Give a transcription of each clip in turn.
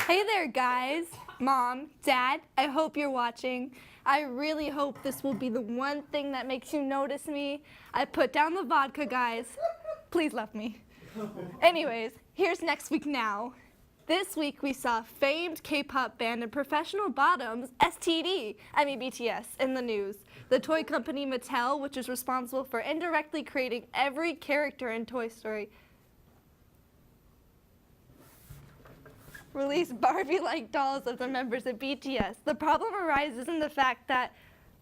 Hey there, guys. Mom, Dad, I hope you're watching. I really hope this will be the one thing that makes you notice me. I put down the vodka, guys. Please love me. Anyways, here's Next Week Now. This week we saw famed K-pop band and professional bottoms, BTS, in the news. The toy company Mattel, which is responsible for indirectly creating every character in Toy Story, released Barbie-like dolls of the members of BTS. The problem arises in the fact that,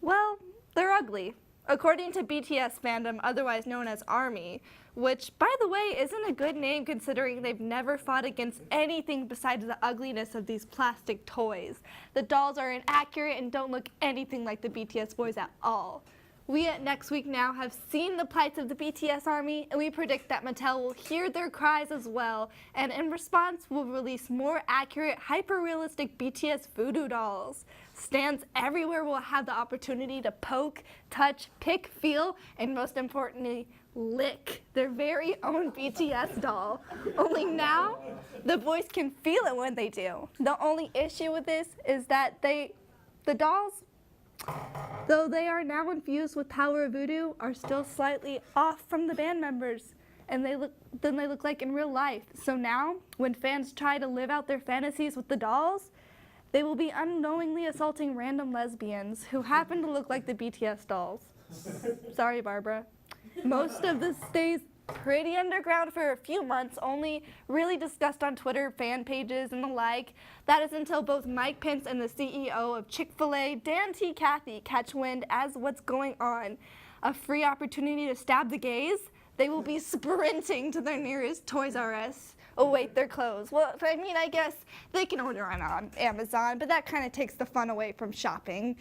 well, they're ugly. According to BTS fandom, otherwise known as ARMY, which, by the way, isn't a good name considering they've never fought against anything besides the ugliness of these plastic toys. The dolls are inaccurate and don't look anything like the BTS boys at all. We at Next Week Now have seen the plights of the BTS ARMY, and we predict that Mattel will hear their cries as well, and in response will release more accurate, hyper-realistic BTS voodoo dolls. Stans everywhere will have the opportunity to poke, touch, pick, feel, and most importantly, lick their very own BTS doll. Only now, the boys can feel it when they do. The only issue with this is that the dolls, though they are now infused with power of voodoo, are still slightly off from the band members and they look like in real life. So now, when fans try to live out their fantasies with the dolls, they will be unknowingly assaulting random lesbians who happen to look like the BTS dolls. Sorry, Barbara. Most of this stays pretty underground for a few months, only really discussed on Twitter fan pages and the like. That is until both Mike Pence and the CEO of Chick-fil-A, Dan T. Cathy, catch wind as what's going on. A free opportunity to stab the gays? They will be sprinting to their nearest Toys R Us. Oh wait, their clothes. Well, I mean, I guess they can order on Amazon, but that kind of takes the fun away from shopping.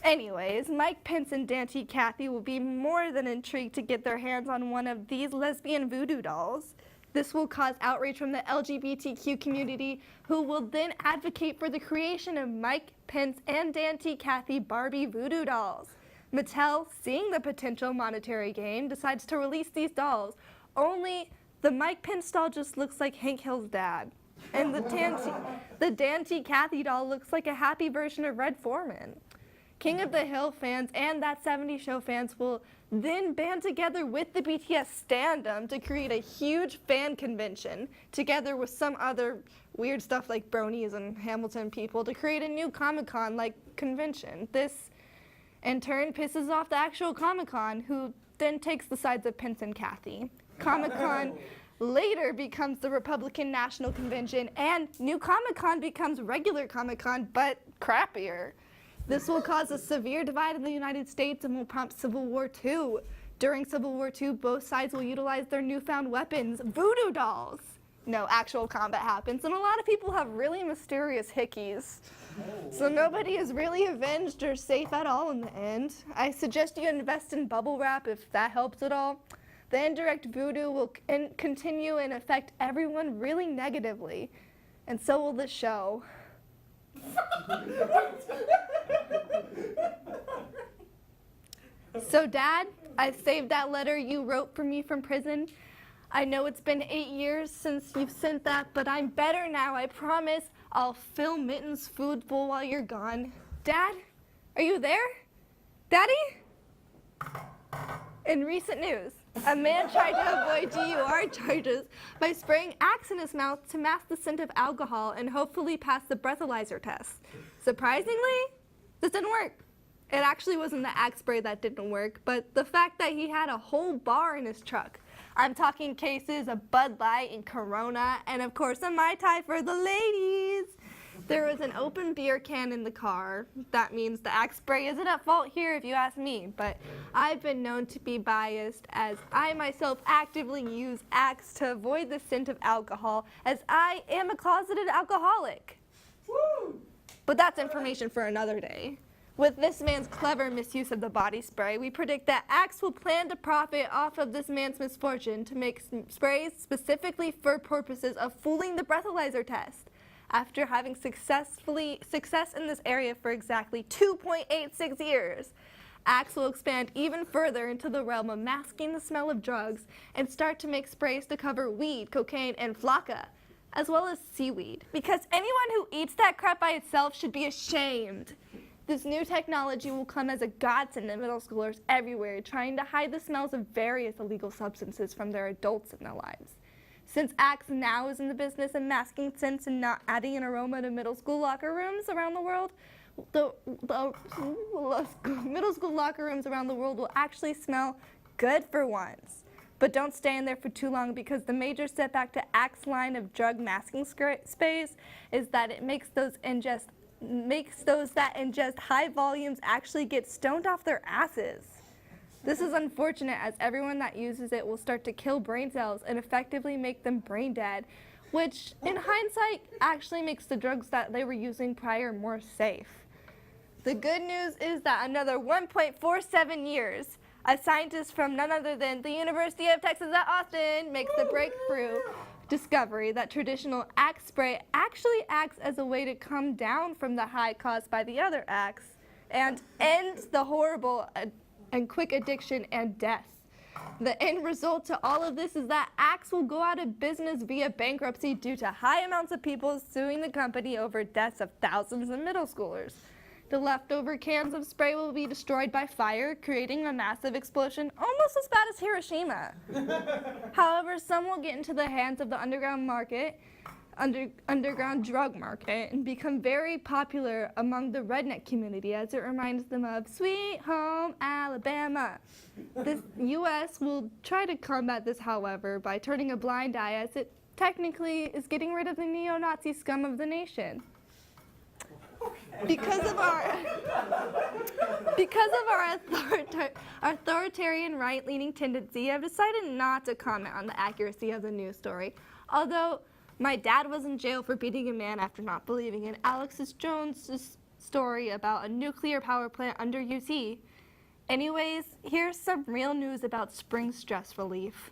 Anyways, Mike Pence and Dan T. Cathy will be more than intrigued to get their hands on one of these lesbian voodoo dolls. This will cause outrage from the LGBTQ community, who will then advocate for the creation of Mike Pence and Dan T. Cathy Barbie voodoo dolls. Mattel, seeing the potential monetary gain, decides to release these dolls. Only the Mike Pence doll just looks like Hank Hill's dad. And the Dan T. Cathy doll looks like a happy version of Red Foreman. King of the Hill fans and That 70s Show fans will then band together with the BTS standum to create a huge fan convention, together with some other weird stuff like bronies and Hamilton people, to create a new Comic-Con-like convention. This, in turn, pisses off the actual Comic-Con, who then takes the sides of Pence and Cathy. Comic-Con later becomes the Republican National Convention, and New Comic-Con becomes regular Comic-Con, but crappier. This will cause a severe divide in the United States and will prompt Civil War II. During Civil War II, both sides will utilize their newfound weapons, voodoo dolls. No, actual combat happens, and a lot of people have really mysterious hickeys. So nobody is really avenged or safe at all in the end. I suggest you invest in bubble wrap if that helps at all. The indirect voodoo will continue and affect everyone really negatively, and so will the show. So, Dad, I saved that letter you wrote for me from prison. I know it's been 8 years since you've sent that, but I'm better now, I promise. I'll fill Mitten's food bowl while you're gone. Dad, are you there? Daddy? In recent news, a man tried to avoid DUI charges by spraying Axe in his mouth to mask the scent of alcohol and hopefully pass the breathalyzer test. Surprisingly, this didn't work. It actually wasn't the Axe spray that didn't work, but the fact that he had a whole bar in his truck. I'm talking cases of Bud Light and Corona, and of course a Mai Tai for the ladies. There was an open beer can in the car. That means the Axe spray isn't at fault here if you ask me, but I've been known to be biased as I myself actively use Axe to avoid the scent of alcohol, as I am a closeted alcoholic. Woo! But that's information for another day. With this man's clever misuse of the body spray, we predict that Axe will plan to profit off of this man's misfortune to make sprays specifically for purposes of fooling the breathalyzer test. After having success in this area for exactly 2.86 years, Axe will expand even further into the realm of masking the smell of drugs and start to make sprays to cover weed, cocaine, and flakka. as well as seaweed, because anyone who eats that crap by itself should be ashamed. This new technology will come as a godsend to middle schoolers everywhere trying to hide the smells of various illegal substances from their adults in their lives. Since Axe now is in the business of masking scents and not adding an aroma to middle school locker rooms around the world, the middle school locker rooms around the world will actually smell good for once. But don't stay in there for too long, because the major setback to Axe line of drug masking sprays is that it makes those that ingest high volumes actually get stoned off their asses. This is unfortunate, as everyone that uses it will start to kill brain cells and effectively make them brain dead, which in hindsight actually makes the drugs that they were using prior more safe. The good news is that another 1.47 years, a scientist from none other than the University of Texas at Austin makes the breakthrough discovery that traditional Axe spray actually acts as a way to come down from the high caused by the other Axe and ends the horrible and quick addiction and death. The end result to all of this is that Axe will go out of business via bankruptcy due to high amounts of people suing the company over deaths of thousands of middle schoolers. The leftover cans of spray will be destroyed by fire, creating a massive explosion almost as bad as Hiroshima. However, some will get into the hands of the underground drug market, and become very popular among the redneck community, as it reminds them of Sweet Home Alabama. The U.S. will try to combat this, however, by turning a blind eye, as it technically is getting rid of the neo-Nazi scum of the nation. Because of our authoritarian right-leaning tendency, I've decided not to comment on the accuracy of the news story. Although my dad was in jail for beating a man after not believing in Alex Jones' story about a nuclear power plant under UT. Anyways, here's some real news about spring stress relief.